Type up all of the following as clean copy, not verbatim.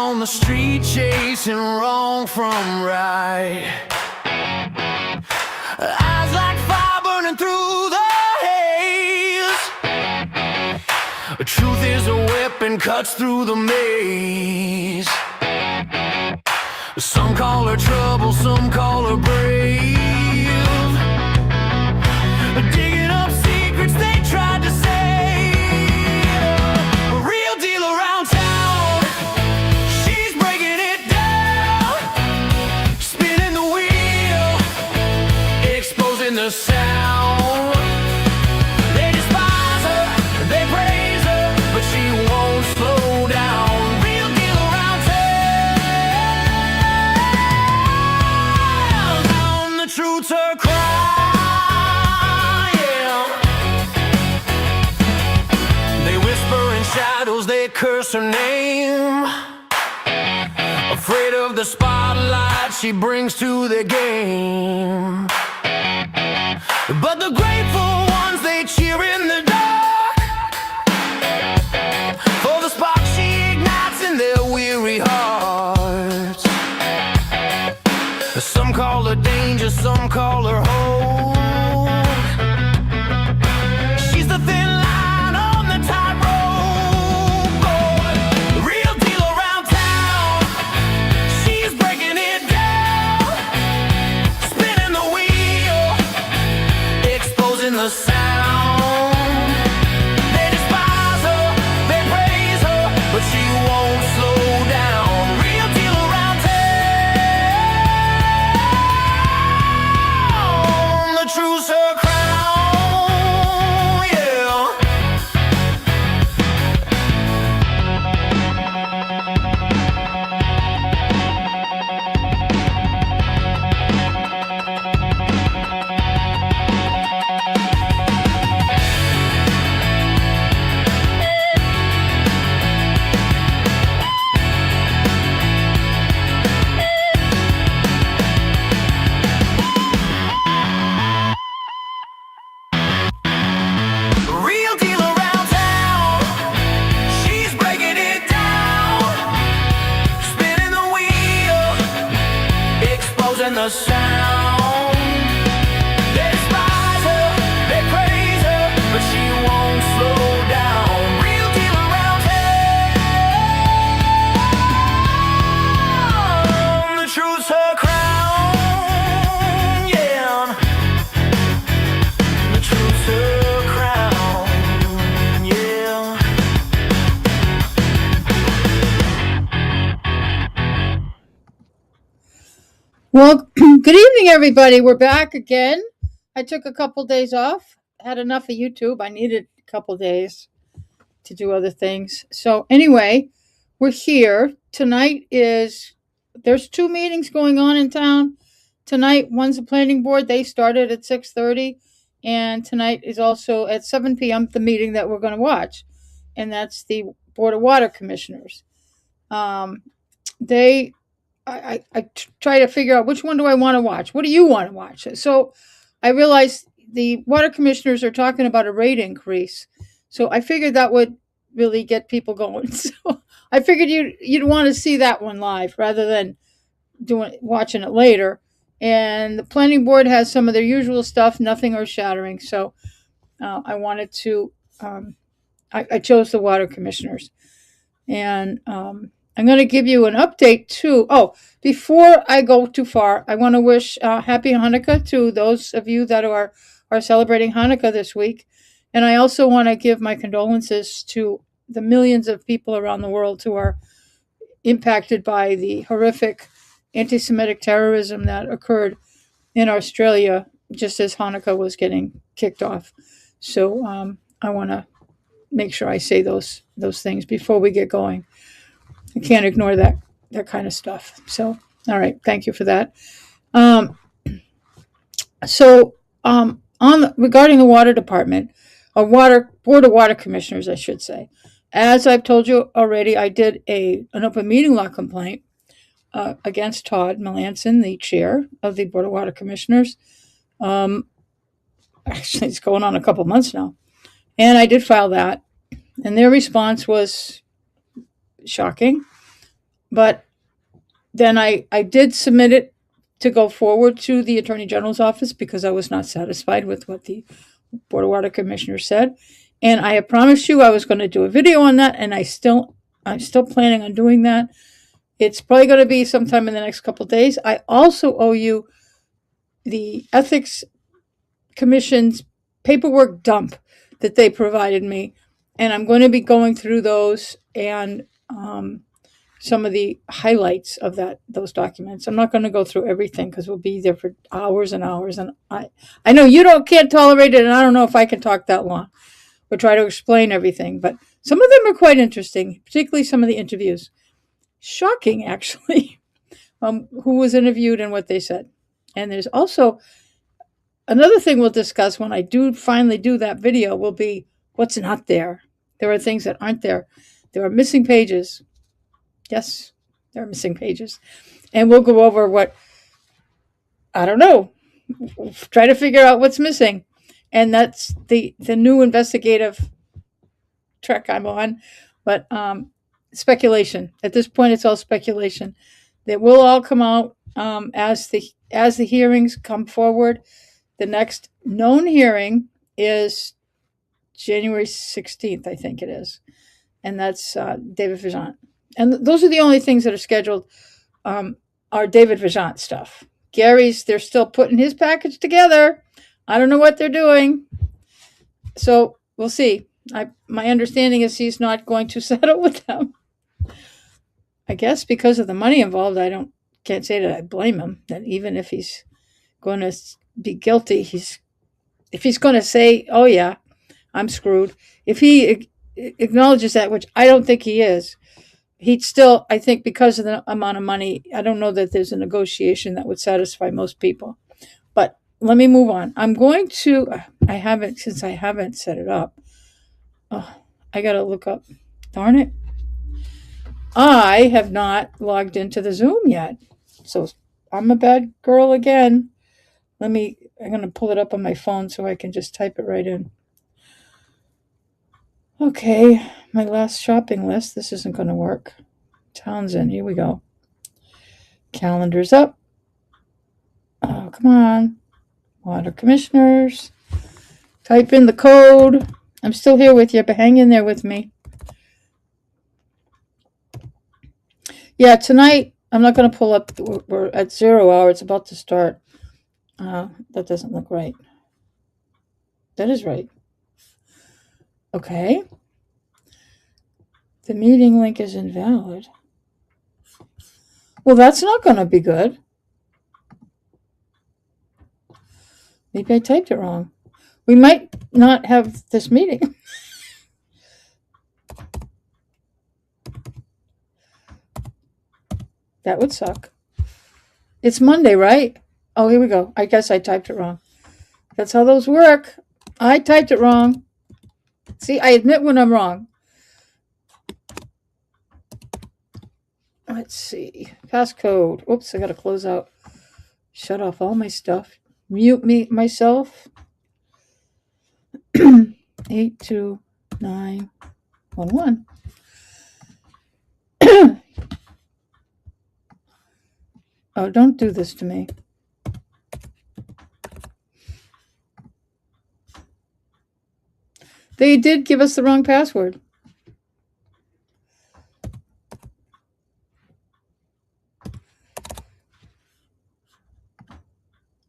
on the street chasing wrong from right. Eyes like fire burning through the haze. Truth is a weapon, cuts through the maze. Some call her trouble, some call her brave. Digging up secrets they tried to save. A real deal around town. She's breaking it down, spinning the wheel, exposing the sound. They despise her, they praise her, but she won't slow down. Real deal around town. The truth's her cry. Shadows, they curse her name. Afraid of the spotlight she brings to the game. But the grateful ones, they cheer in the dark for the spark she ignites in their weary hearts. Some call her danger, some call her hope. She's the thin line on the tightrope. The sound. They despise her, they praise her, but she won't slow down. Real deal around town. The truth's her crown, yeah. The sound. They despise her, they praise her, but she won't slow down. Real deal around town. The truth's her crown, yeah. The truth's her crown, yeah. Well, good evening, everybody. We're back again. I took a couple days off. Had enough of YouTube. I needed a couple days to do other things. So anyway, we're here. Tonight there's two meetings going on in town. Tonight, one's the planning board. They started at 6:30. And tonight is also at 7 p.m. the meeting that we're going to watch. And that's the Board of Water Commissioners. I try to figure out which one do I want to watch. What do you want to watch? So I realized the water commissioners are talking about a rate increase. So I figured that would really get people going. So I figured you'd want to see that one live rather than watching it later. And the planning board has some of their usual stuff, nothing earth-shattering. So I wanted to. I chose the water commissioners, and I'm going to give you an update too. Oh, before I go too far, I want to wish happy Hanukkah to those of you that are celebrating Hanukkah this week. And I also want to give my condolences to the millions of people around the world who are impacted by the horrific anti-Semitic terrorism that occurred in Australia just as Hanukkah was getting kicked off. So I want to make sure I say those things before we get going. I can't ignore that kind of stuff. So, all right, thank you for that. Regarding the water department, board of water commissioners, I should say. As I've told you already, I did an open meeting law complaint against Todd Melanson, the chair of the Board of Water Commissioners. Actually, it's going on a couple months now. And I did file that. And their response was shocking. But then I did submit it to go forward to the Attorney General's office because I was not satisfied with what the Board of Water Commissioner said. And I had promised you I was going to do a video on that, and I'm still planning on doing that. It's probably going to be sometime in the next couple of days. I also owe you the Ethics Commission's paperwork dump that they provided me, and I'm going to be going through those and some of the highlights of those documents. I'm not going to go through everything because we'll be there for hours and hours, and I know you can't tolerate it, and I don't know if I can talk that long or try to explain everything, but some of them are quite interesting, particularly some of the interviews. Shocking, actually, who was interviewed and what they said. And there's also another thing we'll discuss when I do finally do that video will be what's not there. There are things that aren't there. There are missing pages. Yes, there are missing pages. And we'll go over what, I don't know, try to figure out what's missing. And that's the new investigative track I'm on. But speculation. At this point, it's all speculation. That will all come out as the hearings come forward. The next known hearing is January 16th, I think it is. And that's David Vigent. And those are the only things that are scheduled are David Vigent stuff. They're still putting his package together. I don't know what they're doing. So we'll see. My understanding is he's not going to settle with them. I guess because of the money involved, can't say that I blame him. That even if he's going to be guilty, if he's going to say, "Oh yeah, I'm screwed," if he acknowledges that, which I don't think he is, he'd still, I think, because of the amount of money, I don't know that there's a negotiation that would satisfy most people. But let me move on. I'm going to. I haven't set it up. Oh, I gotta look up. Darn it. I have not logged into the Zoom yet. So I'm a bad girl again. I'm going to pull it up on my phone so I can just type it right in. Okay, my last shopping list. This isn't going to work. Townsend, here we go. Calendar's up. Oh, come on. Water Commissioners. Type in the code. I'm still here with you, but hang in there with me. Yeah, tonight, I'm not going to pull up. We're at 0 hour. It's about to start. That doesn't look right. That is right. Okay. The meeting link is invalid. Well, that's not going to be good. Maybe I typed it wrong. We might not have this meeting. That would suck. It's Monday, right? Oh, here we go. I guess I typed it wrong. That's how those work. I typed it wrong. See, I admit when I'm wrong. Let's see. Passcode. Oops, I got to close out. Shut off all my stuff. Mute myself. 82911. Oh, don't do this to me. They did give us the wrong password.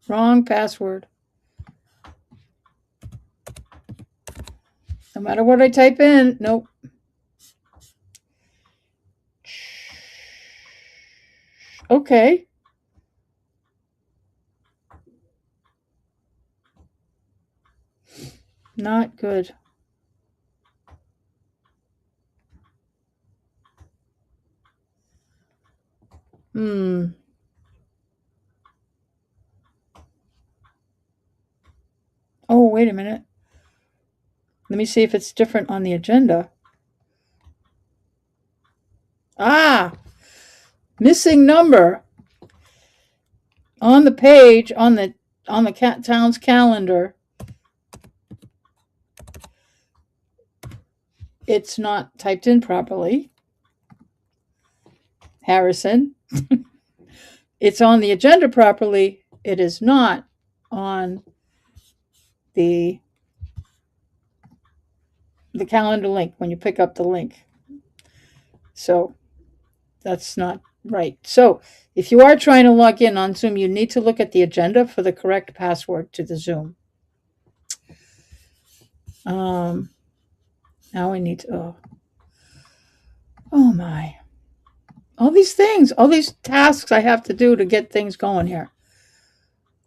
Wrong password. No matter what I type in, nope. Okay. Not good. Oh, wait a minute. Let me see if it's different on the agenda. Ah, missing number on the page on the town's calendar. It's not typed in properly. Harrison. It's on the agenda properly. It is not on the calendar link when you pick up the link. So that's not right. So if you are trying to log in on Zoom, you need to look at the agenda for the correct password to the Zoom. Now I need to, oh my, all these things, all these tasks I have to do to get things going here.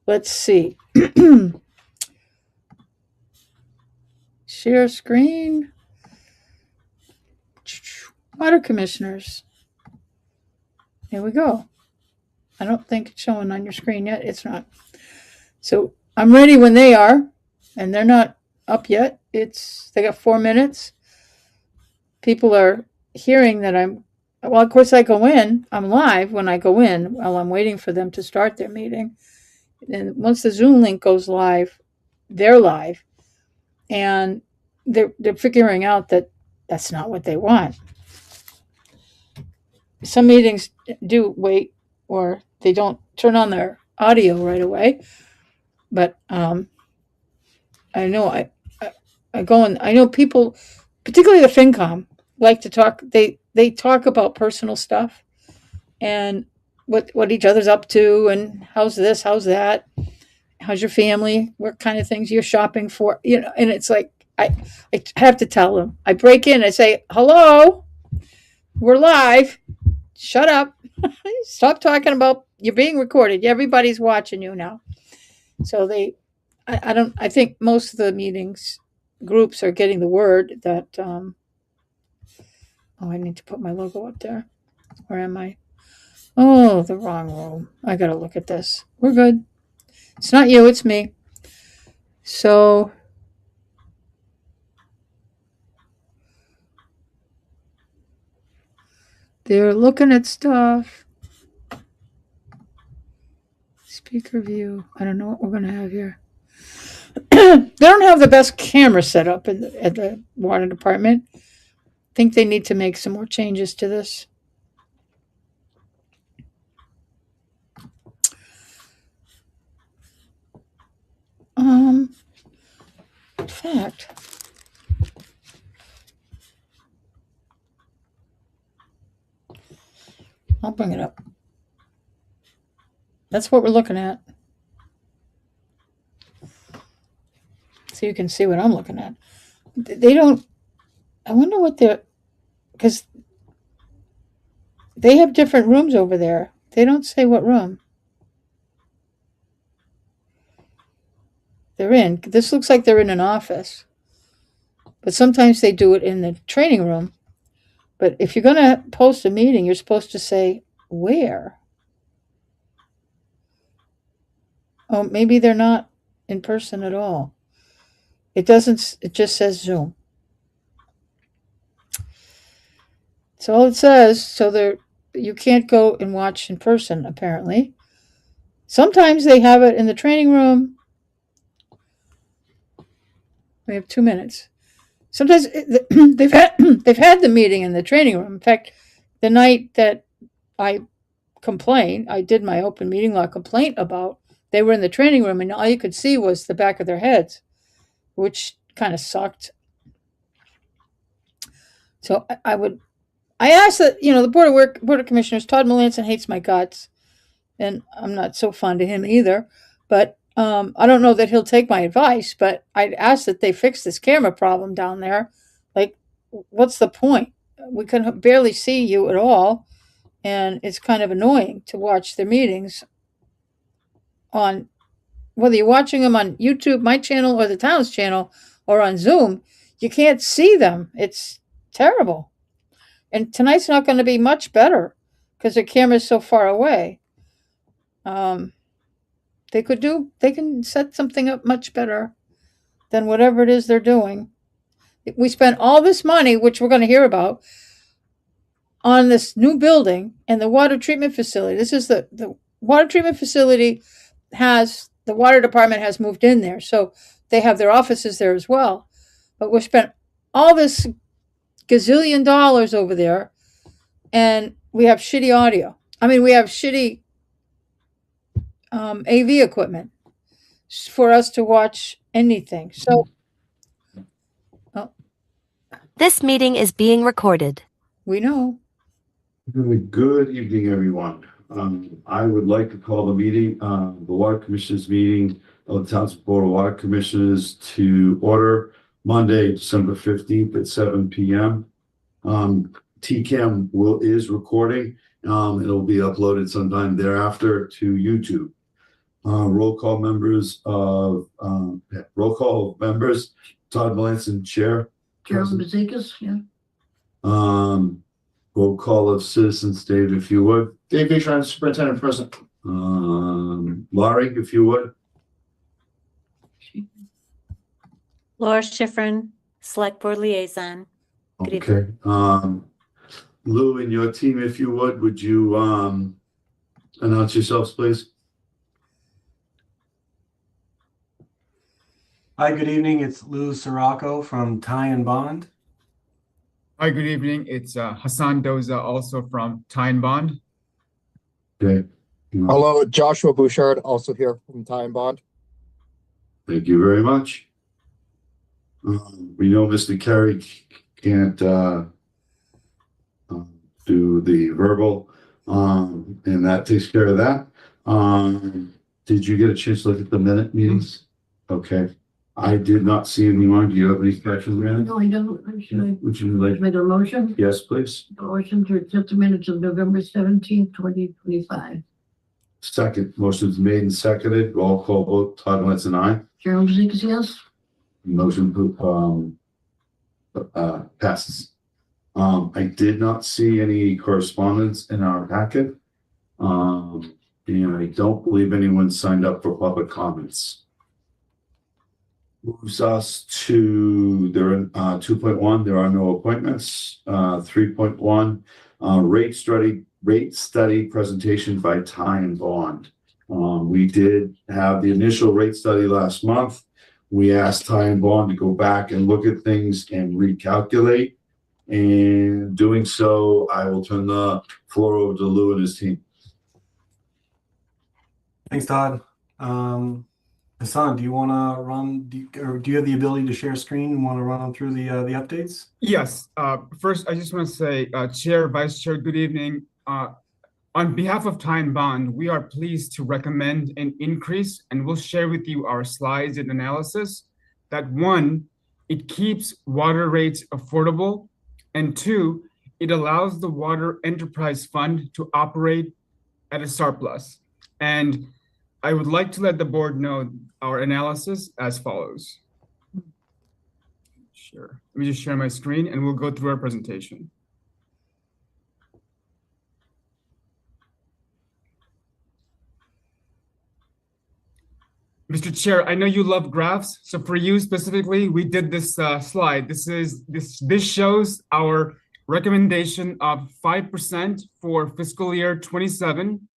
Let's see. Share screen. Water commissioners. Here we go. I don't think it's showing on your screen yet. It's not. So I'm ready when they are, and they're not up yet. They got 4 minutes. People are hearing that well, of course I go in. I'm live when I go in while I'm waiting for them to start their meeting. And once the Zoom link goes live, they're live. And they're figuring out that that's not what they want. Some meetings do wait, or they don't turn on their audio right away. But I know I go and I know people, particularly the FinCom, like to talk. They talk about personal stuff and what each other's up to, and how's this, how's that, how's your family, what kind of things you're shopping for, and it's like I have to tell them. I break in, I say, hello, we're live, shut up, stop talking about, you're being recorded, everybody's watching you now. So I think most of the meetings groups are getting the word that I need to put my logo up there. Where am I? Oh, the wrong room. I gotta look at this. We're good. It's not you, it's me. So they're looking at stuff. Speaker view. I don't know what we're gonna have here. They don't have the best camera set up at the water department. I think they need to make some more changes to this. In fact, I'll bring it up. That's what we're looking at. So you can see what I'm looking at. They don't, I wonder what because they have different rooms over there. They don't say what room they're in. This looks like they're in an office. But sometimes they do it in the training room. But if you're going to post a meeting, you're supposed to say where. Oh, maybe they're not in person at all. It just says Zoom. That's all it says. So you can't go and watch in person, apparently. Sometimes they have it in the training room. We have 2 minutes. Sometimes they've had the meeting in the training room. In fact, the night that I did my open meeting law complaint about, they were in the training room and all you could see was the back of their heads, which kind of sucked. So I asked that, the Board of Commissioners, Todd Melanson hates my guts, and I'm not so fond of him either, but I don't know that he'll take my advice, but I'd ask that they fix this camera problem down there. Like, what's the point? We can barely see you at all, and it's kind of annoying to watch their meetings on, whether you're watching them on YouTube, my channel, or the town's channel, or on Zoom, you can't see them. It's terrible. And tonight's not going to be much better because the camera's so far away. They can set something up much better than whatever it is they're doing. We spent all this money, which we're going to hear about, on this new building and the water treatment facility. This is the water treatment facility the water department has moved in there. So they have their offices there as well. But we spent all this gazillion dollars over there, and we have shitty audio. I mean, we have shitty AV equipment for us to watch anything. So, oh, This meeting is being recorded. we know. Good evening, everyone. I would like to call the meeting, the Water Commissioners meeting of the Townsend Board of Water Commissioners to order Monday, December 15th at 7 p.m. TCAM is recording. It'll be uploaded sometime thereafter to YouTube. Roll call members, Todd Melanson, Chair. Gerald Mazekas, yeah. Roll call of citizens, Dave, if you would. Dave Bishon, Superintendent Present. Laurie, if you would. Laura Schifrin, Select Board Liaison. Good evening. Okay. Lou and your team, if you would you announce yourselves, please? Hi, good evening. It's Lou Sirocco from Ty and Bond. Hi, good evening. It's Hassan Doza, also from Tyne Bond. Okay. Hello, Joshua Bouchard, also here from Ty and Bond. Thank you very much. We know Mr. Carey can't do the verbal, and that takes care of that. Did you get a chance to look at the minute meetings? Okay. I did not see anyone. Do you have any questions, Brandon? No, I don't. Would you like? Make a motion? Yes, please. Motion to accept the minutes of November 17th, 2025. Second, motion's made and seconded. Roll call vote. Todd Melanson, aye. Gerald Mazekas, yes. Motion passes. I did not see any correspondence in our packet. And I don't believe anyone signed up for public comments. Moves us to 2.1. There are no appointments. 3.1 rate study presentation by Ty and Bond. We did have the initial rate study last month. We asked Ty and Bond to go back and look at things and recalculate. And doing so, I will turn the floor over to Lou and his team. Thanks, Todd. Hassan, do you want to run, or do you have the ability to share screen and want to run through the updates? Yes. First, I just want to say, Chair, Vice Chair, good evening. On behalf of Tyne Bond, we are pleased to recommend an increase, and we'll share with you our slides and analysis. That one, it keeps water rates affordable, and two, it allows the Water Enterprise Fund to operate at a surplus. And I would like to let the board know our analysis as follows. Sure. Let me just share my screen and we'll go through our presentation. Mr. Chair, I know you love graphs, so for you specifically, we did this slide. This shows our recommendation of 5% for fiscal year 27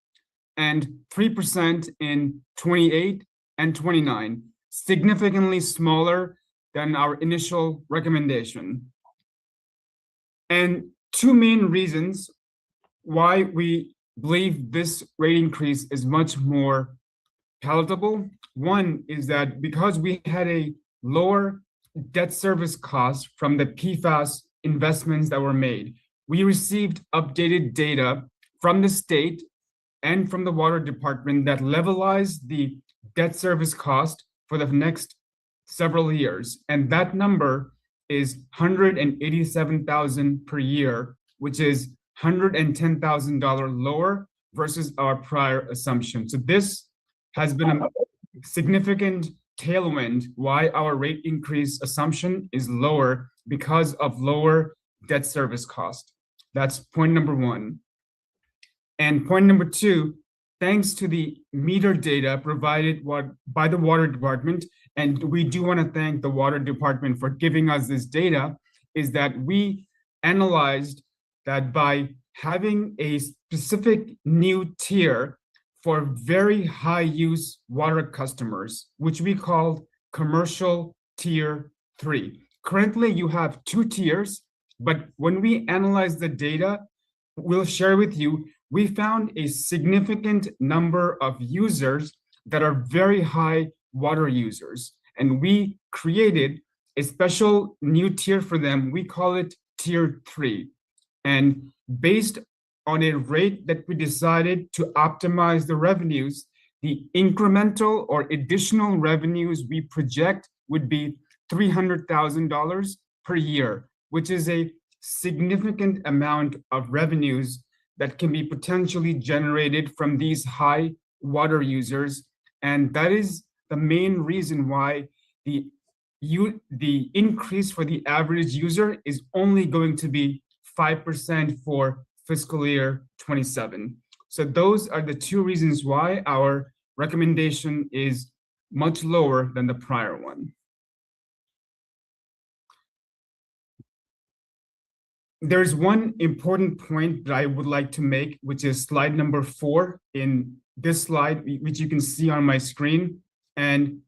and 3% in 28 and 29, significantly smaller than our initial recommendation. And two main reasons why we believe this rate increase is much more palatable. One is that because we had a lower debt service cost from the PFAS investments that were made, we received updated data from the state and from the water department that levelized the debt service cost for the next several years. And that number is $187,000 per year, which is $110,000 lower versus our prior assumption. So this has been a significant tailwind why our rate increase assumption is lower because of lower debt service cost. That's point number one. And point number two, thanks to the meter data provided by the water department, and we do want to thank the water department for giving us this data, is that we analyzed that by having a specific new tier for very high use water customers, which we called commercial tier 3. Currently, you have two tiers, but when we analyze the data, will share with you, we found a significant number of users that are very high water users. And we created a special new tier for them. We call it Tier 3. And based on a rate that we decided to optimize the revenues, the incremental or additional revenues we project would be $300,000 per year, which is a significant amount of revenues that can be potentially generated from these high water users. And that is the main reason why the increase for the average user is only going to be 5% for fiscal year 27. So those are the two reasons why our recommendation is much lower than the prior one. There's one important point that I would like to make, which is slide number 4 in this slide, which you can see on my screen. And,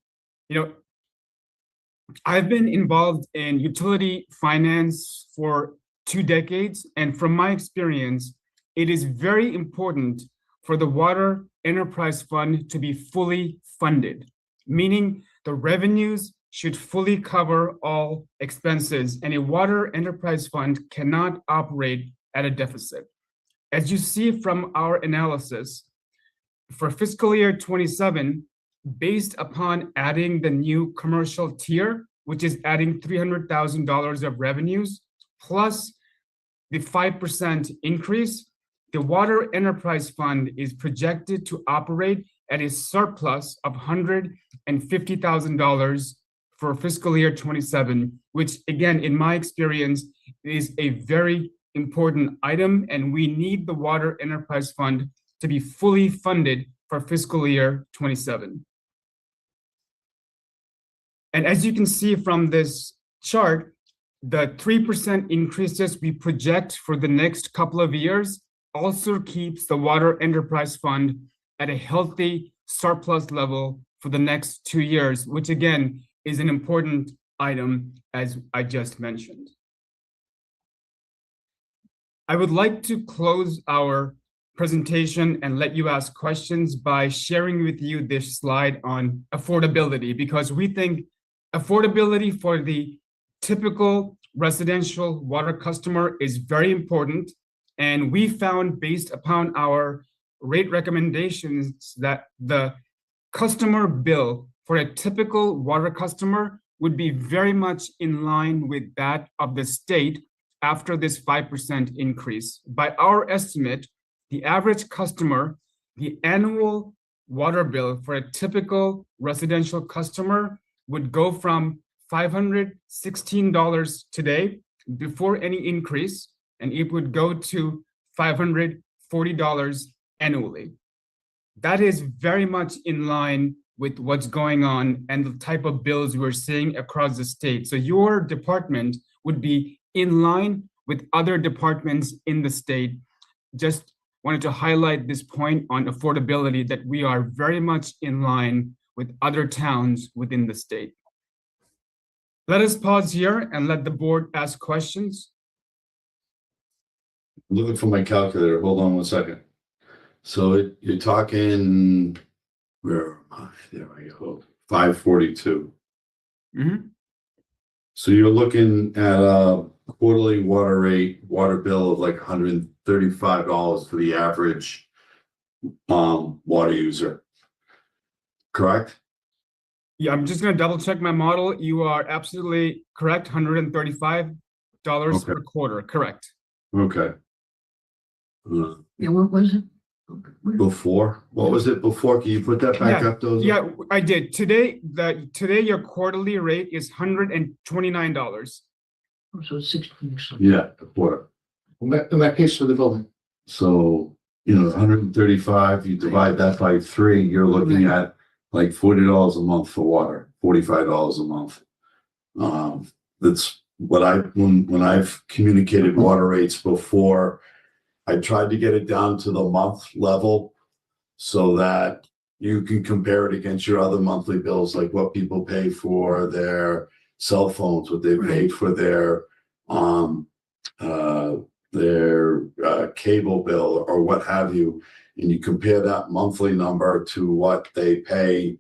I've been involved in utility finance for 2 decades. And from my experience, it is very important for the Water Enterprise Fund to be fully funded, meaning the revenues should fully cover all expenses, and a Water Enterprise Fund cannot operate at a deficit. As you see from our analysis, for fiscal year 27, based upon adding the new commercial tier, which is adding $300,000 of revenues, plus the 5% increase, the Water Enterprise Fund is projected to operate at a surplus of $150,000 for fiscal year 27, which again, in my experience, is a very important item, and we need the Water Enterprise Fund to be fully funded for fiscal year 27. And as you can see from this chart, the 3% increases we project for the next couple of years also keeps the Water Enterprise Fund at a healthy surplus level for the next 2 years, which again is an important item, as I just mentioned. I would like to close our presentation and let you ask questions by sharing with you this slide on affordability, because we think affordability for the typical residential water customer is very important. And we found, based upon our rate recommendations, that the customer bill for a typical water customer would be very much in line with that of the state after this 5% increase. By our estimate, the average customer, the annual water bill for a typical residential customer would go from $516 today before any increase, and it would go to $540 annually. That is very much in line with what's going on and the type of bills we're seeing across the state. So your department would be in line with other departments in the state. Just wanted to highlight this point on affordability, that we are very much in line with other towns within the state. Let us pause here and let the board ask questions. I'm looking for my calculator. Hold on one second. So you're talking, where am I? There we go. 542. Mhm. So you're looking at a quarterly water bill of like $135 for the average water user. Correct? Yeah, I'm just gonna double check my model. You are absolutely correct, $135 per quarter, correct. Okay. Yeah, what was it? Before? What was it before? Can you put that back up, those? Yeah, I did. Today your quarterly rate is $129. So 16. Yeah, a quarter. In that case for the building. So, 135, you divide that by 3, you're looking at like $40 a month for water, $45 a month. That's what when I've communicated water rates before, I tried to get it down to the month level so that you can compare it against your other monthly bills, like what people pay for their cell phones, what they paid for their cable bill or what have you, and you compare that monthly number to what they pay,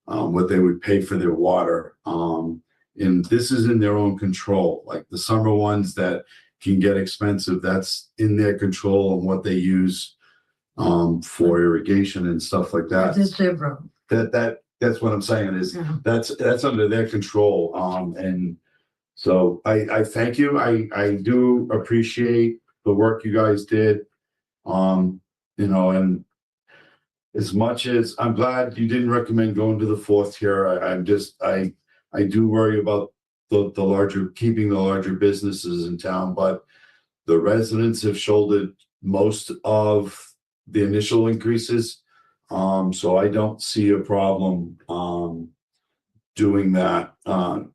what they would pay for their water. And this is in their own control, like the summer ones that can get expensive, that's in their control and what they use for irrigation and stuff like that. That's their problem. That's what I'm saying is Yeah. that's under their control. And so I thank you. I do appreciate the work you guys did. You know, and as much as I'm glad you didn't recommend going to the fourth tier, I do worry about keeping the larger businesses in town, but the residents have shouldered most of the initial increases. So I don't see a problem doing that,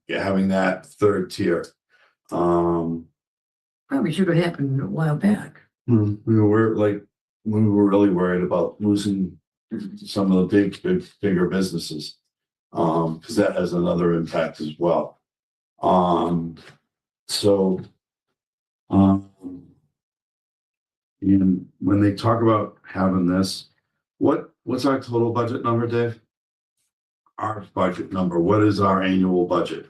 having that third tier. Probably should have happened a while back. We were really worried about losing some of the bigger businesses. Because that has another impact as well. And when they talk about having this, what's our total budget number, Dave? Our budget number, what is our annual budget?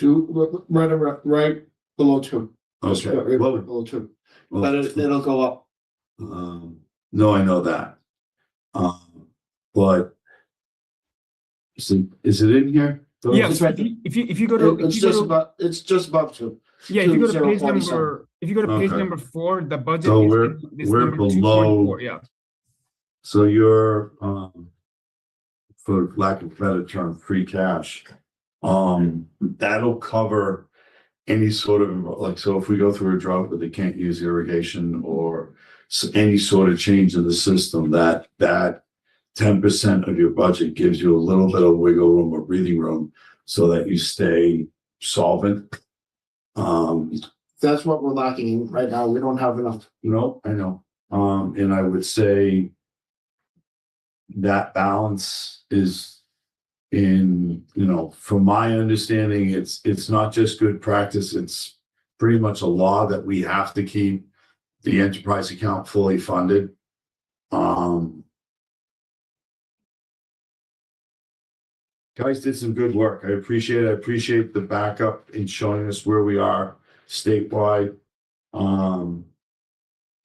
Right below 2. Okay, Right well, below 2. well, But it'll go up. no, I know that. But is it in here? Yeah, It's so right if you go to, It's just above 2. yeah, if you go to page 2047. number, if you go to page Okay. number 4, the budget So is we're- this we're number below- 2.4, yeah. So you're, for lack of a better term, free cash. That'll cover any sort of, like, so if we go through a drought where they can't use irrigation or any sort of change in the system, that 10% of your budget gives you a little bit of wiggle room or breathing room so that you stay solvent. That's what we're lacking right now. We don't have enough. No, I know. And I would say that balance is from my understanding, it's not just good practice, it's pretty much a law that we have to keep the enterprise account fully funded. Guys did some good work. I appreciate the backup in showing us where we are statewide.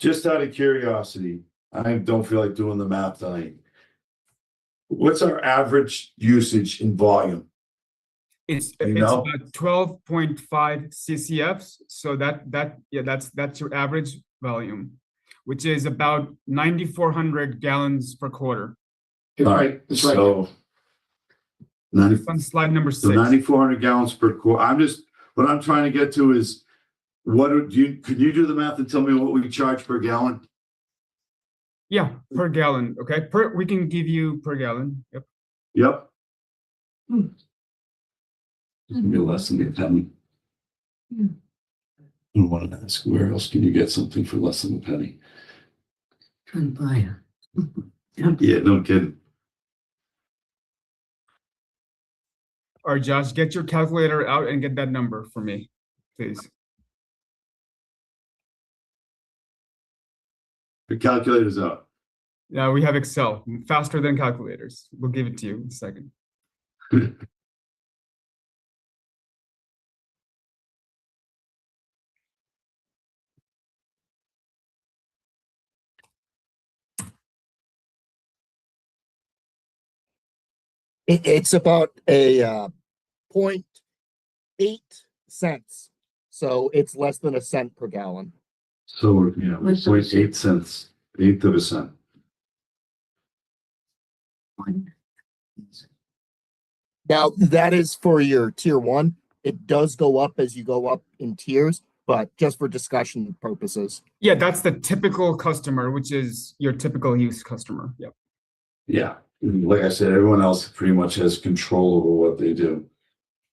Just out of curiosity, I don't feel like doing the math tonight. What's our average usage in volume? It's You know? about 12.5 CCFs, so that's your average volume, which is about 9,400 gallons per quarter. It's right. It's right. So 90, It's on slide number 6. so 9,400 gallons per quarter. What I'm trying to get to is, could you do the math and tell me what we charge per gallon? Yeah, per gallon, okay? We can give you per gallon, yep. Yep. Maybe less than a penny. Hmm. I want to ask, where else can you get something for less than a penny? Trying to buy it. Yeah, no kidding. All right, Josh, get your calculator out and get that number for me, please. The calculator's out. Yeah, we have Excel, faster than calculators. We'll give it to you in a second. It's about a 0.8 cents. So it's less than a cent per gallon. So, What's 0.8 cents, 1/8 of a cent. Now, that is for your tier 1. It does go up as you go up in tiers, but just for discussion purposes. Yeah, that's the typical customer, which is your typical use customer, yep. Yeah, like I said, everyone else pretty much has control over what they do.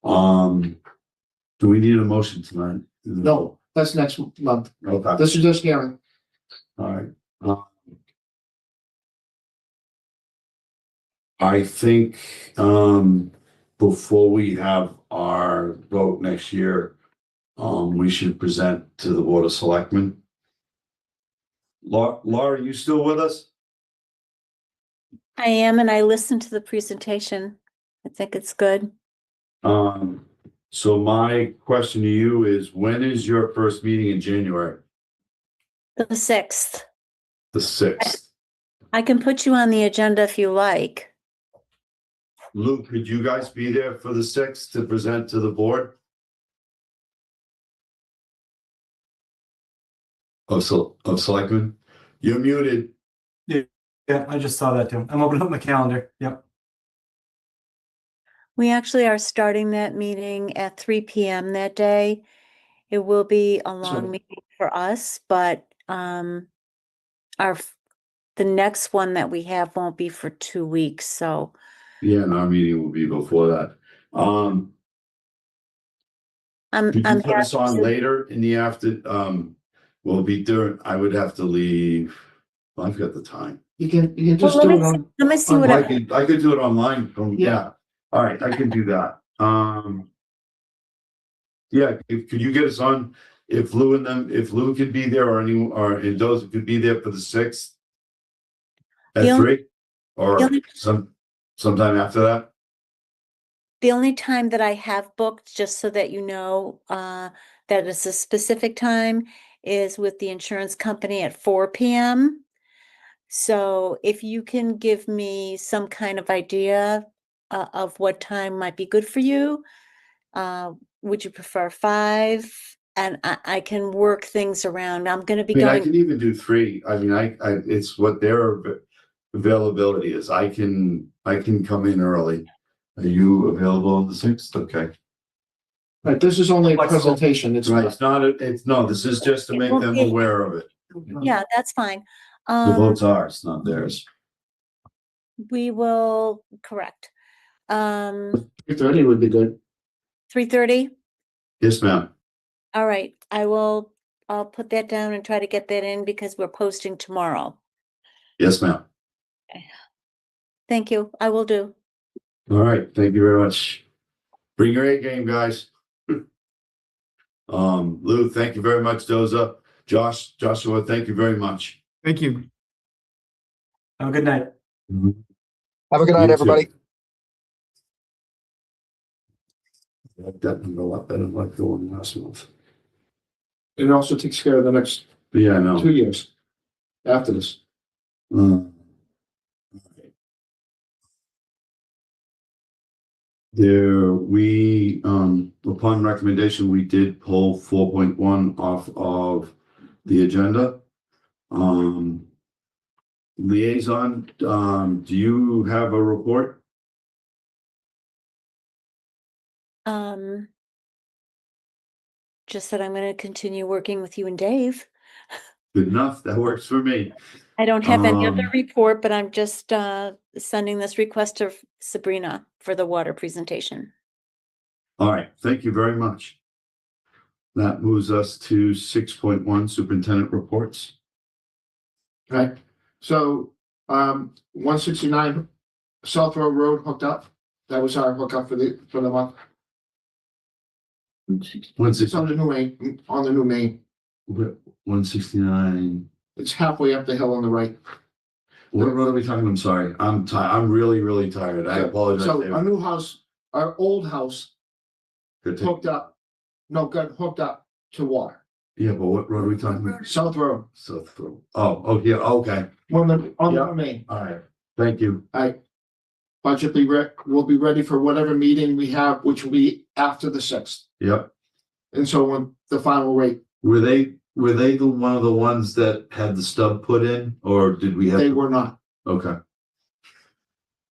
Do we need a motion tonight? No, that's next month. Okay, This is just hearing. all right. I think, before we have our vote next year, we should present to the Board of Selectmen Laura, you still with us? I am, and I listened to the presentation. I think it's good. So my question to you is, when is your first meeting in January? The 6th. The 6th. I can put you on the agenda if you like. Luke, could you guys be there for the 6th to present to the board? Of selectmen? You're muted. Yeah, I just saw that too. I'm opening up my calendar. Yep. We actually are starting that meeting at 3 p.m. that day. It will be a long meeting for us, but the next one that we have won't be for 2 weeks, so Yeah, and our meeting will be before that. Could you I'm put us happy on to- later in the will be during, I would have to leave. Well, I've got the time. You can just Well, do it on. let me see what I could do it online from, Yeah. yeah. All right, I can do that. Yeah, could you get us on, if Lou could be there, or anyone, or if those could be there for the 6th? At The only- 3? Or the only- sometime after that? The only time that I have booked, just so that you know, that it's a specific time, is with the insurance company at 4 p.m. So if you can give me some kind of idea of what time might be good for you, would you prefer 5? And I can work things around. I'm going to be I mean, I going. can even do 3. I mean, it's what their availability is. I can come in early. Are you available on the 6th? Okay. Right, this is only a Flexible. presentation. It's Right, not. no, this is just to It make won't them be- aware of it. Yeah, that's fine. The vote's ours, not theirs. We will correct. 3:30 would be good. 3:30. Yes, ma'am. All right, I'll put that down and try to get that in because we're posting tomorrow. Yes, ma'am. Thank you. I will do. All right, thank you very much. Bring your A game, guys. Lou, thank you very much. Doza. Joshua, thank you very much. Thank you. Have a good night. Have a good You night, too. everybody. I like that number a lot better than like the one last month. It also takes care of the next Yeah, I know. 2 years after this. Upon recommendation, we did pull 4.1 off of the agenda. Liaison, do you have a report? Just that I'm going to continue working with you and Dave. Good enough, that works for me. I don't have any other Um, report, but I'm just sending this request to Sabrina for the water presentation. All right, thank you very much. That moves us to 6.1 superintendent reports. Right, so, 169 South Road Road hooked up. That was our hookup for the month. It's on the new main, 169. It's halfway up the hill on the right. What road are we talking? I'm sorry. I'm really, really tired. I apologize. So David. our new house, our old house Good to- hooked up, got hooked up to water. Yeah, but what road are we talking about? South Road, South Road. Oh, yeah, okay. on the Yeah. new main. All right. Thank you. Budget will be ready for whatever meeting we have, which will be after the 6th. Yep. And so when the final rate, Were they the one of the ones that had the stub put in, or did we have? they were not. Okay.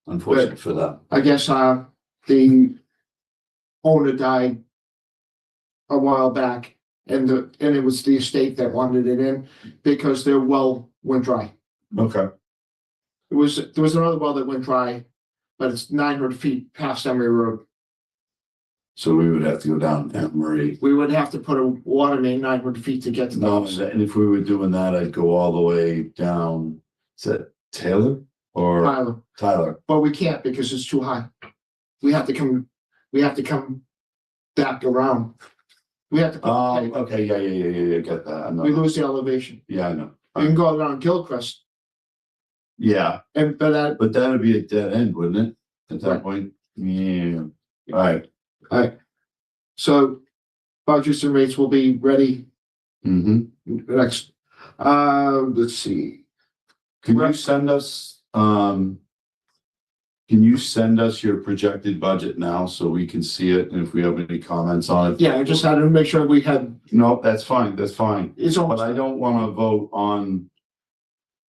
Unfortunate for them. I guess, the owner died a while back and it was the estate that wanted it in because their well went dry. Okay. There was another well that went dry, but it's 900 feet past Emery Road. So we would have to go down Aunt Marie. We would have to put a water main 900 feet to get to the No, house. and if we were doing that, I'd go all the way down. Is that Taylor or Tyler, Tyler? but we can't because it's too high. We have to come back around. We have to. Okay, yeah, get that. I know. We lose the elevation. Yeah, I know. You can go around Gilchrist Yeah, and, but that would be a dead end, wouldn't it? At that Right. point? Yeah. All right. so budgets and rates will be ready Mm-hmm. next, let's see. Can you send us, can you send us your projected budget now so we can see it and if we have any comments on it? Yeah, I just had to make sure we had, No, that's fine, that's fine. it's But almost I don't wanna vote on.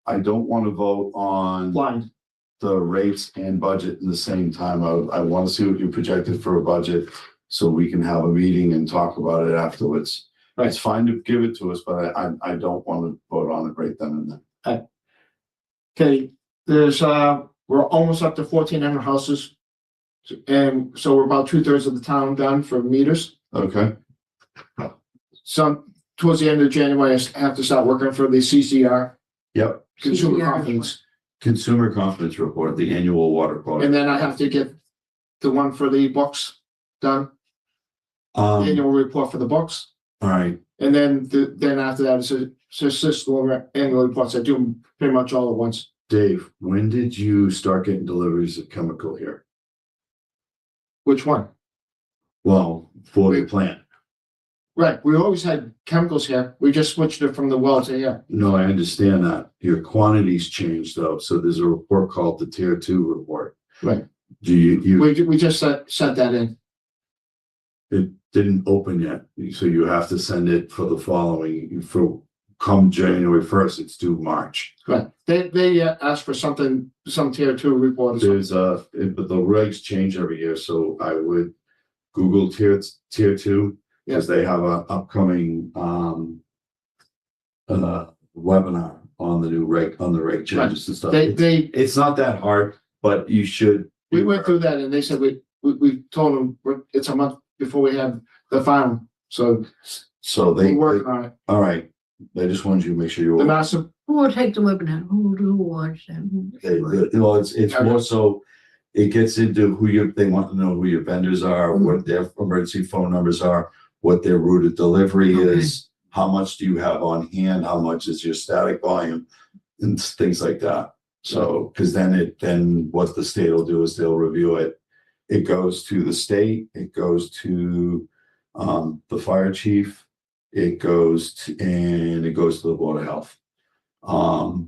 I don't wanna vote on blind. the rates and budget in the same time. I wanna see what you projected for a budget. So we can have a meeting and talk about it afterwards. Right. It's fine to give it to us, but I don't wanna vote on it right then and then. Okay, there's, we're almost up to 1,400 houses. And so we're about 2/3 of the town done for meters. Okay, Some, towards the end of January, I have to start working for the CCR, yep. Consumer CCR. Confidence. Consumer Confidence Report, the annual water quality. And then I have to get the one for the books done, the Um, annual report for the books. all right, And then, then after that, it's a statistical annual reports. I do them pretty much all at once. Dave, when did you start getting deliveries of chemical here? Which one? Well, for the plant. Right, we always had chemicals here. We just switched it from the well to here. No, I understand that. Your quantities changed though, so there's a report called the Tier 2 report. Right. Do you, We just sent that in. it didn't open yet, so you have to send it for the following, for come January 1st, it's due March. Right, they asked for something, some tier 2 report or something. There's but the regs change every year, so I would Google tier 2, because they have a upcoming webinar on the new reg changes and stuff. It's not that hard, but you should. We went through that and they said we told them it's a month before we have the final, so So we're working on it. all right, I just wanted you to make sure you The were. master, Who will take the webinar? Who will watch them? Well, it's more so, it gets into they want to know who your vendors are, what their emergency phone numbers are, what their route of delivery is, how much do you have on hand, how much is your static volume, and things like that. So, because then what the state will do is they'll review it. It goes to the state, it goes to the fire chief, it goes to the Board of Health.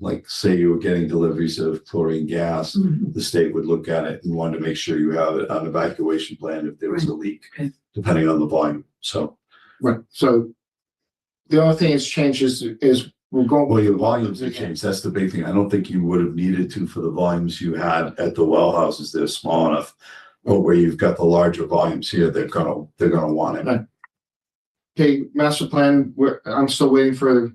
Like say you were getting deliveries of chlorine gas, the state would look at it and want to make sure you have an evacuation plan if there was a leak, depending on the volume. So, right, so the only thing that's changed is we're going. well, your volumes have changed. That's the big thing. I don't think you would have needed to for the volumes you had at the well houses. They're small enough. But where you've got the larger volumes here, they're gonna want it. Right. Okay, master plan, I'm still waiting for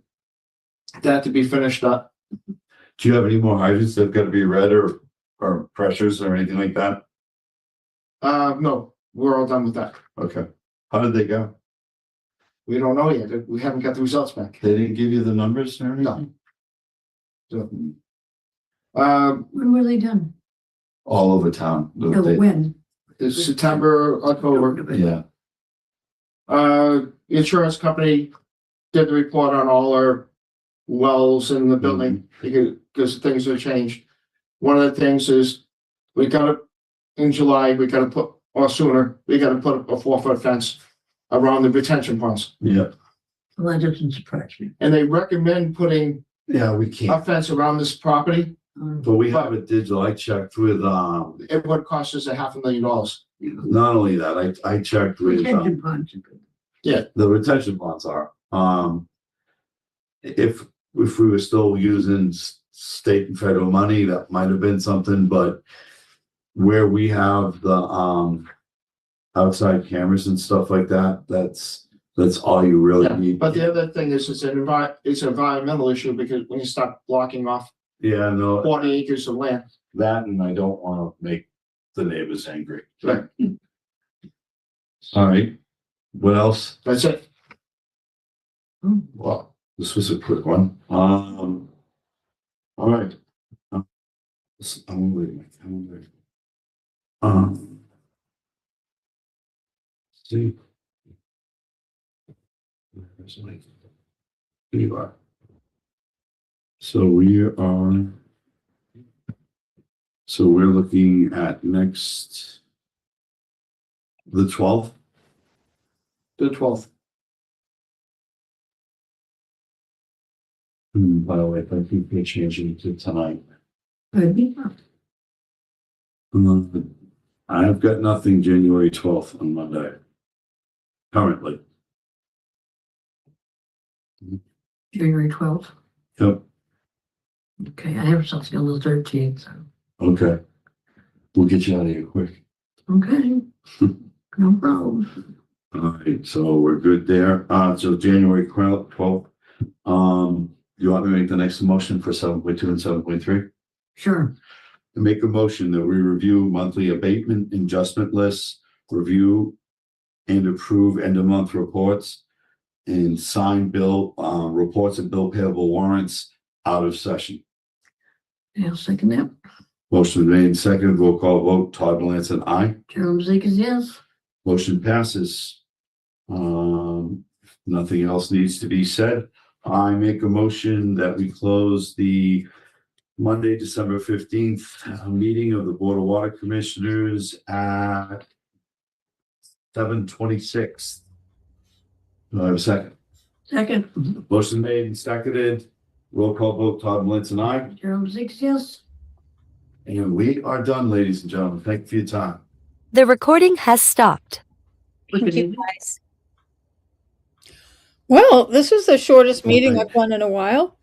that to be finished up. Do you have any more hydrants that have got to be read or pressures or anything like that? No, we're all done with that. Okay. How did they go? We don't know yet. We haven't got the results back. They didn't give you the numbers or anything? So, When were they done? All over town. No, when? it's September, October. Yeah. Insurance company did the report on all our wells in the building because things have changed. One of the things is in July, we gotta put, or sooner, we gotta put a 4-foot fence around the retention ponds. Yeah. Well, that doesn't surprise me. And they recommend putting Yeah, we a can't. fence around this property. But we have it digital. I checked with, It would cost us $500,000. not only that, I checked with, Retention ponds are good. the retention ponds are, if we were still using state and federal money, that might have been something, but where we have the, outside cameras and stuff like that, that's all you really Yeah, need. but the other thing is it's an environmental issue because when you start blocking off Yeah, no, 40 acres of land. that, and I don't want to make the neighbors angry. Right. All right, what else? That's it. Well, this was a quick one. All right. I'm waiting. See. Here you are. So we're looking at next, the 12th. The 12th. By the way, I think we're changing it to tonight. Maybe. I've got nothing January 12th on Monday. Currently. January 12th. Yep. Okay, I have something on the 13th. So. Okay. We'll get you out of here quick. Okay. No problem. All right, so we're good there. So January 12th. You want me to make the next motion for 7.2 and 7.3? Sure. Make a motion that we review monthly abatement adjustment lists, review and approve end of month reports, and sign bill reports and bill payable warrants out of session. I'll second that. Motion made and seconded. Roll call vote. Todd Melanson, aye. Carol Zikas, yes. Motion passes. Nothing else needs to be said. I make a motion that we close the Monday, December 15th meeting of the Board of Water Commissioners at 7:26. Do I have a second? Second. Motion made and seconded. Roll call vote. Todd Melanson, aye. Carol Zikas, yes. And we are done, ladies and gentlemen. Thank you for your time. The recording has stopped. Thank you, guys. Well, this was the shortest Oh, meeting thank- I've done in a while.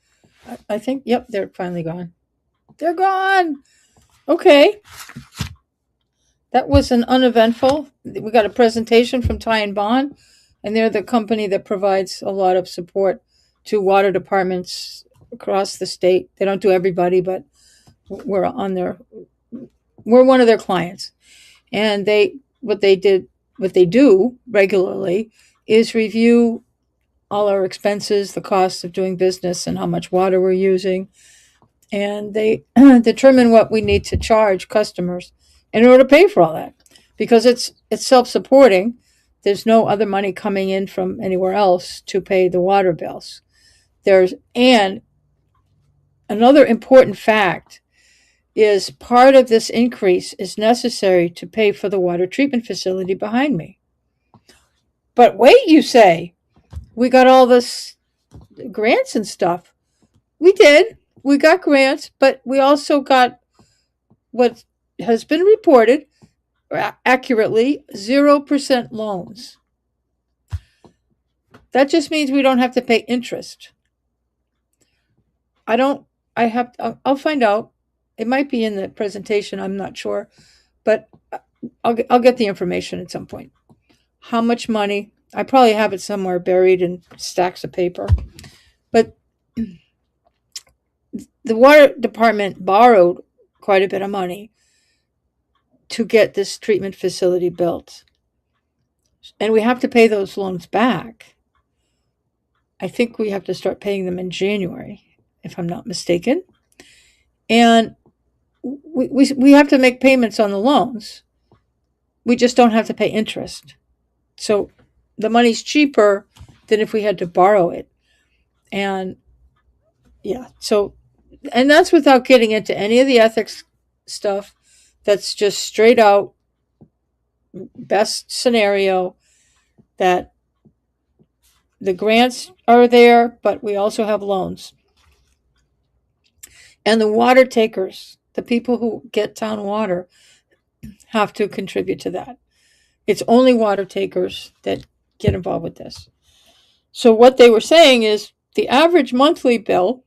I think, yep, they're finally gone. They're gone. Okay. That was an uneventful. We got a presentation from Ty and Bond, and they're the company that provides a lot of support to water departments across the state. They don't do everybody, but we're one of their clients. And what they do regularly is review all our expenses, the costs of doing business, and how much water we're using. And they determine what we need to charge customers in order to pay for all that. Because it's self-supporting. There's no other money coming in from anywhere else to pay the water bills. And another important fact is part of this increase is necessary to pay for the water treatment facility behind me. But wait, you say, we got all this grants and stuff. We did. We got grants, but we also got what has been reported accurately 0% loans. That just means we don't have to pay interest. I'll find out. It might be in the presentation. I'm not sure, but I'll get the information at some point. How much money? I probably have it somewhere buried in stacks of paper. But the water department borrowed quite a bit of money to get this treatment facility built. And we have to pay those loans back. I think we have to start paying them in January, if I'm not mistaken. And we have to make payments on the loans. We just don't have to pay interest. So the money's cheaper than if we had to borrow it. And yeah, and that's without getting into any of the ethics stuff. That's just straight out best scenario that the grants are there, but we also have loans. And the water takers, the people who get town water, have to contribute to that. It's only water takers that get involved with this. So what they were saying is the average monthly bill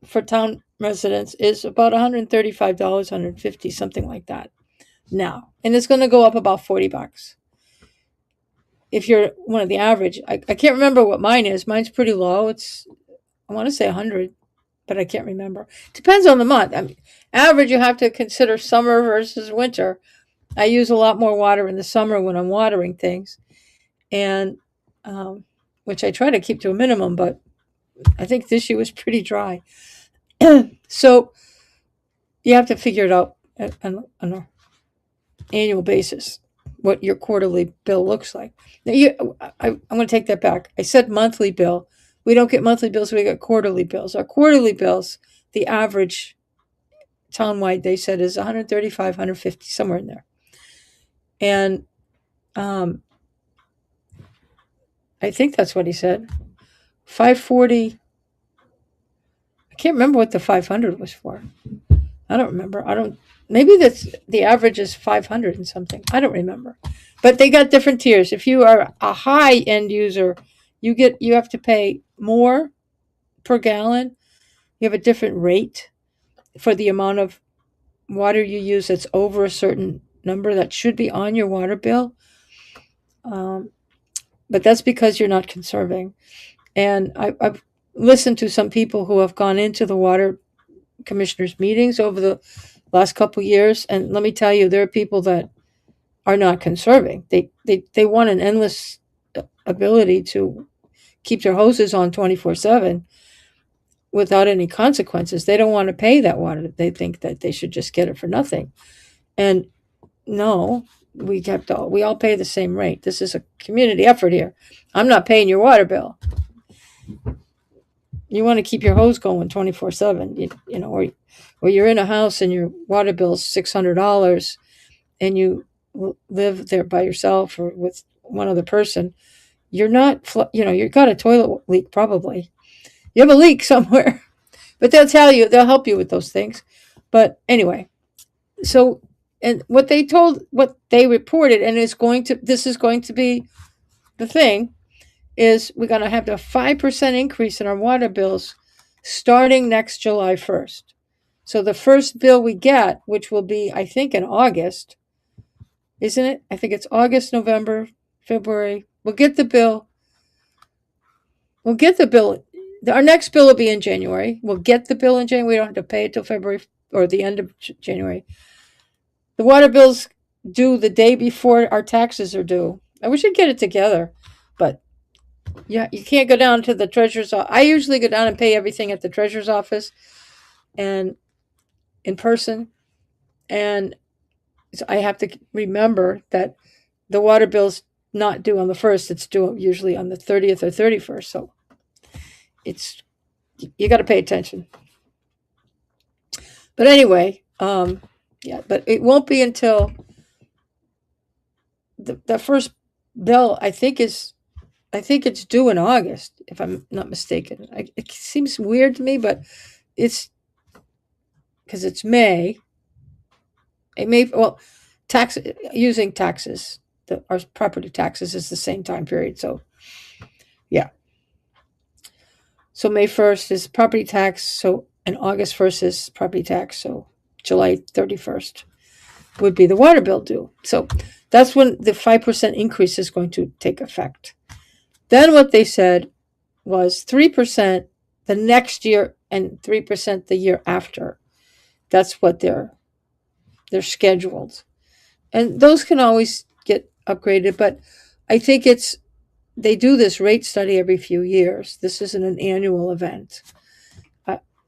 for town residents is about $135, $150, something like that now. And it's going to go up about $40. If you're one of the average, I can't remember what mine is. Mine's pretty low. I want to say 100, but I can't remember. Depends on the month. I mean, average, you have to consider summer versus winter. I use a lot more water in the summer when I'm watering things, and which I try to keep to a minimum, but I think this year was pretty dry. So you have to figure it out on an annual basis, what your quarterly bill looks like. Now I'm going to take that back. I said monthly bill, we don't get monthly bills, we get quarterly bills. Our quarterly bills, the average townwide, they said, is 135, 150, somewhere in there. And I think that's what he said. 540. I can't remember what the 500 was for. I don't remember. Maybe that's the average is 500 and something. I don't remember. But they got different tiers. If you are a high end user, you have to pay more per gallon. You have a different rate for the amount of water you use that's over a certain number that should be on your water bill. But that's because you're not conserving. And I've listened to some people who have gone into the water commissioners meetings over the last couple of years, and let me tell you, there are people that are not conserving. They want an endless ability to keep their hoses on 24/7 without any consequences. They don't want to pay that water. They think that they should just get it for nothing. And no, we all pay the same rate. This is a community effort here. I'm not paying your water bill. You want to keep your hose going 24/7, you know, or you're in a house and your water bill is $600 and you live there by yourself or with one other person. You're not, you've got a toilet leak probably. You have a leak somewhere, but they'll help you with those things. But anyway, so, and what they reported, and this is going to be the thing, is we're going to have a 5% increase in our water bills starting next July 1st. So the first bill we get, which will be, I think, in August, isn't it? I think it's August, November, February. We'll get the bill. Our next bill will be in January. We'll get the bill in January. We don't have to pay it till February or the end of January. The water bills due the day before our taxes are due. And we should get it together. But yeah, you can't go down to the treasurer's office. I usually go down and pay everything at the treasurer's office and in person. And so I have to remember that the water bill's not due on the 1st. It's due usually on the 30th or 31st. So you got to pay attention. But anyway, yeah, but it won't be until the first bill, I think it's due in August, if I'm not mistaken. It seems weird to me, but it's because it's May. Using taxes, our property taxes is the same time period. So, yeah. So May 1st is property tax. And August 1st is property tax. So July 31st would be the water bill due. So that's when the 5% increase is going to take effect. Then what they said was 3% the next year and 3% the year after. That's what they're scheduled. And those can always get upgraded, but I think they do this rate study every few years. This isn't an annual event.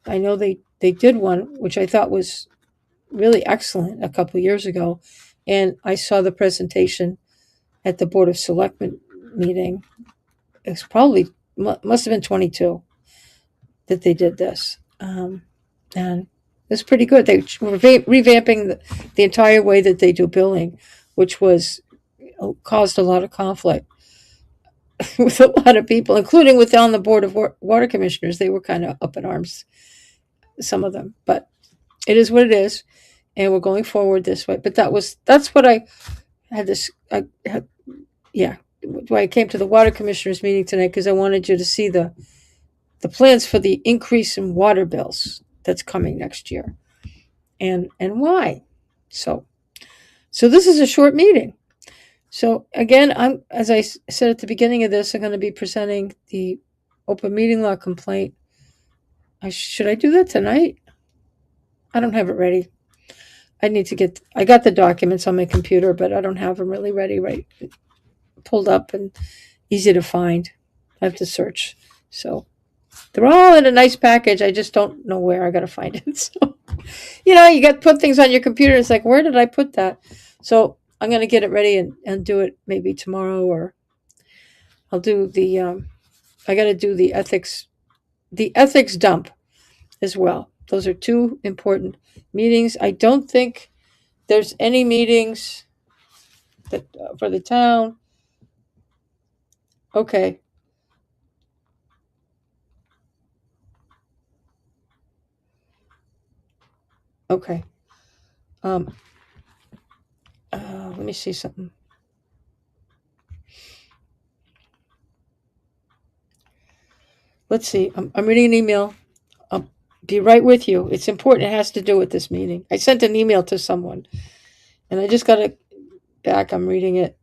I know they did one, which I thought was really excellent a couple of years ago. And I saw the presentation at the Board of Selectmen meeting. It's probably, must have been 22 that they did this. And it's pretty good. They were revamping the entire way that they do billing, which caused a lot of conflict with a lot of people, including on the Board of Water Commissioners. They were kind of up in arms, some of them. But it is what it is, and we're going forward this way. But that's what I had this. Why I came to the Water Commissioners meeting tonight, because I wanted you to see the plans for the increase in water bills that's coming next year, and why. So this is a short meeting. So again, as I said at the beginning of this, I'm going to be presenting the open meeting law complaint. Should I do that tonight? I don't have it ready. I got the documents on my computer, but I don't have them really ready, pulled up and easy to find. I have to search. So they're all in a nice package. I just don't know where. I got to find it. So, you got to put things on your computer. It's like, where did I put that? So I'm going to get it ready and do it maybe tomorrow, or I'll do the I got to do the ethics dump as well. Those are two important meetings. I don't think there's any meetings that for the town. Okay. Okay. Let me see something. Let's see. I'm reading an email. I'll be right with you. It's important. It has to do with this meeting. I sent an email to someone, and I just got it back. I'm reading it.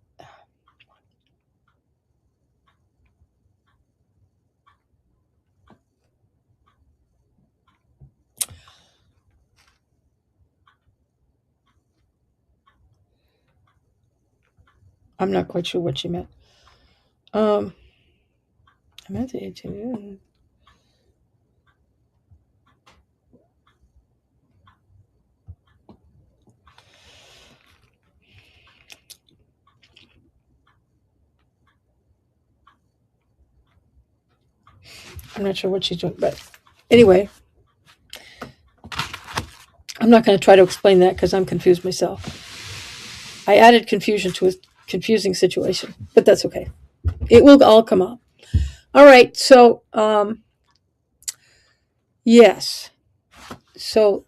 I'm not quite sure what she meant. I meant to. I'm not sure what she's doing, but anyway, I'm not going to try to explain that because I'm confused myself. I added confusion to a confusing situation, but that's okay. It will all come up. All right, so yes, so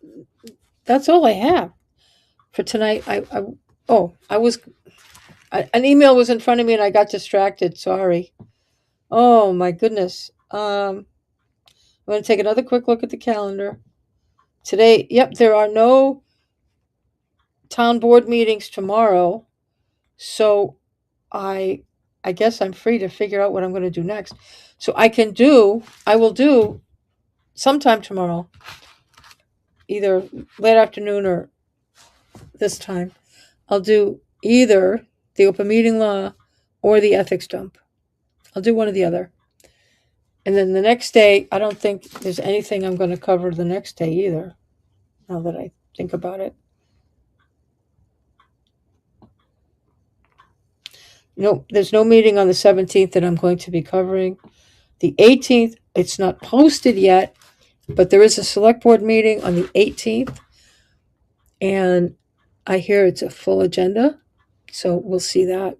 that's all I have for tonight. An email was in front of me and I got distracted. Sorry. Oh my goodness. I'm going to take another quick look at the calendar. Today, yep, there are no town board meetings tomorrow. So I guess I'm free to figure out what I'm going to do next. So I will do sometime tomorrow, either late afternoon or this time. I'll do either the open meeting law or the ethics dump. I'll do one or the other. And then the next day, I don't think there's anything I'm going to cover the next day either, now that I think about it. No, there's no meeting on the 17th that I'm going to be covering. The 18th, it's not posted yet, but there is a select board meeting on the 18th. And I hear it's a full agenda, so we'll see that.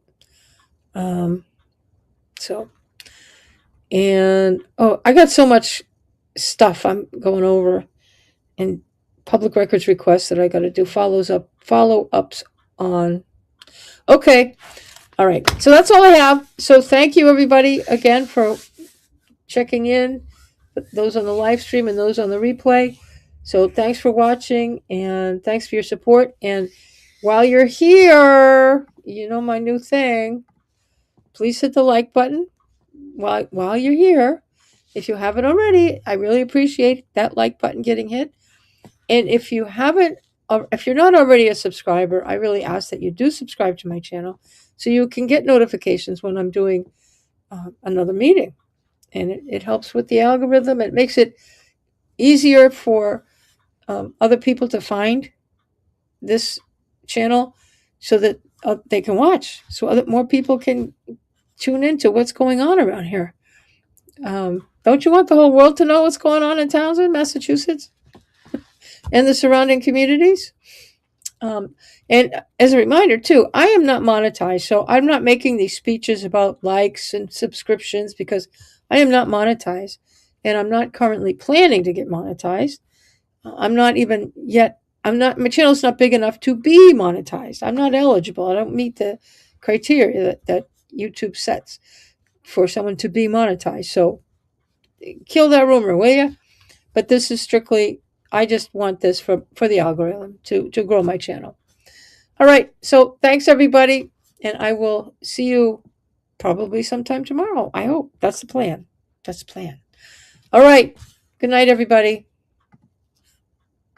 I got so much stuff I'm going over and public records requests that I got to do follow-ups on. Okay. All right. So that's all I have. So thank you everybody again for checking in, those on the live stream and those on the replay. So thanks for watching and thanks for your support. And while you're here, you know my new thing, please hit the like button while you're here. If you haven't already, I really appreciate that like button getting hit. And if you're not already a subscriber, I really ask that you do subscribe to my channel so you can get notifications when I'm doing another meeting. And it helps with the algorithm. It makes it easier for other people to find this channel so that they can watch, so more people can tune into what's going on around here. Don't you want the whole world to know what's going on in Townsend, Massachusetts, and the surrounding communities? And as a reminder, too, I am not monetized, so I'm not making these speeches about likes and subscriptions because I am not monetized, and I'm not currently planning to get monetized. I'm not even yet. My channel's not big enough to be monetized. I'm not eligible. I don't meet the criteria that YouTube sets for someone to be monetized. So kill that rumor, will you? But this is strictly, I just want this for the algorithm to grow my channel. All right. So thanks everybody. And I will see you probably sometime tomorrow. I hope. That's the plan. All right. Good night, everybody.